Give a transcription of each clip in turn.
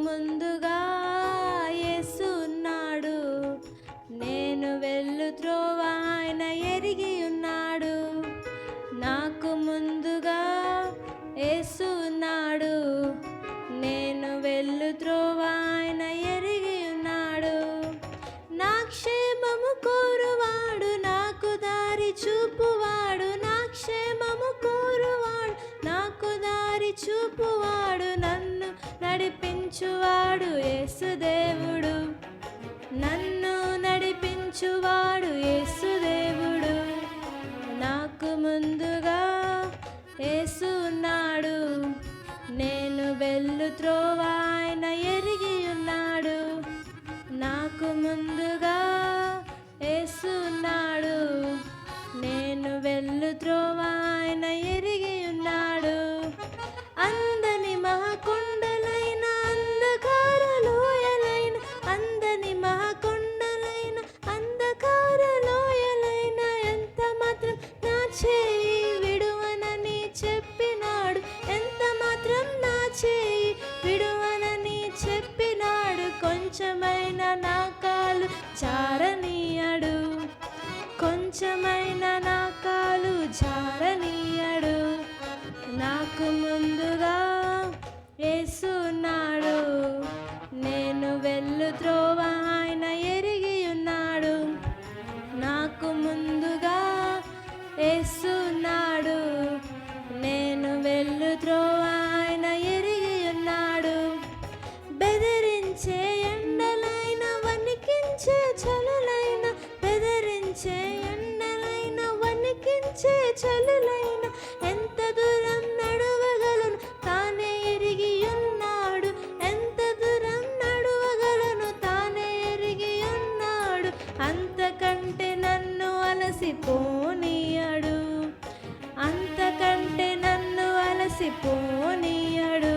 ముందుగా యేసు ఉన్నాడు. నేను వెళ్ళు త్రోవ ఆయన ఎరిగి ఉన్నాడు. నాకు ముందుగా యేసు ఉన్నాడు. నేను వెళ్ళు త్రోవ ఆయన ఎరిగి ఉన్నాడు. నా క్షేమము కోరువాడు, నాకు దారి చూపువాడు. నా క్షేమము కోరువాడు, నాకు దారి చూపువాడు. నన్ను నడిపించువాడు యేసుదేవుడు. నన్ను నడిపించువాడు యేసుదేవుడు. నాకు ముందుగా యేసు ఉన్నాడు. నేను వెళ్ళు త్రోవ ఆయన ఎరిగి ఉన్నాడు. నాకు ముందుగా యేసు ఉన్నాడు. నేను వెళ్ళు త్రోవ ఆయన ఎరిగి ఉన్నాడు. అందని మహాకొండలైన అంధకార లోయలైన, అందని మహాకొండలైన అంధకార లోయలైన ఎంత మాత్రం నా చేయి విడువనని చెప్పినాడు. ఎంత మాత్రం నా చేయి విడువనని చెప్పినాడు. కొంచెమైన నా కాలు జారనీయడు. కొంచెమైన నా కాలు జారనీయడు. నాకు ముందుగా యేసు ఉన్నాడు. నేను వెళ్ళు త్రోవ ఆయన ఎరిగి ఉన్నాడు. నాకు ముందుగా యేసు ఉన్నాడు. నేను వెళ్ళు త్రోవ ఆయన ఎరిగి ఉన్నాడు. బెదిరించే ఎండలైన, వణికించే చలులైన, బెదిరించే ఎండలైన, వణికించే చలులైన ఎంత దూరం నడువగలను తానే ఎరిగి ఉన్నాడు. ఎంత దూరం నడువగలను తానే ఎరిగి ఉన్నాడు. అంతకంటే నన్ను అలసిపోనీయడు. అంతకంటే నన్ను అలసిపోనీయడు.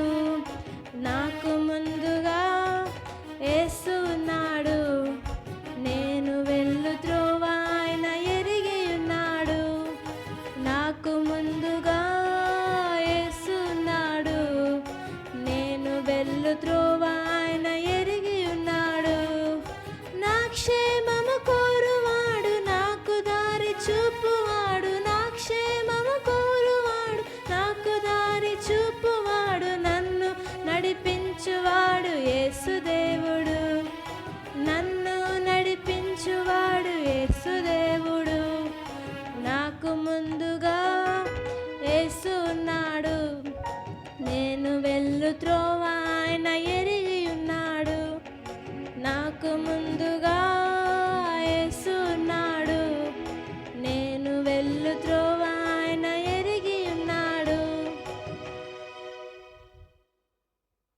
నాకు ముందుగా యేసు ఉన్నాడు. నేను వెళ్ళు త్రోవ ఆయన ఎరిగి ఉన్నాడు. నాకు ముందుగా యేసు ఉన్నాడు. నేను వెళ్ళు త్రోవ ఆయన ఎరిగి ఉన్నాడు. నా క్షేమము కోరువాడు, నాకు దారి చూపువాడు. నా క్షేమము కోరువాడు, నాకు దారి చూపువాడు. నన్ను నడిపించువాడు యేసుదేవుడు. నన్ను నడిపించువాడు యేసుదేవుడు. నాకు ముందుగా యేసు ఉన్నాడు. నేను వెళ్ళు త్రోవ ఆయన ఎరిగి ఉన్నాడు. నాకు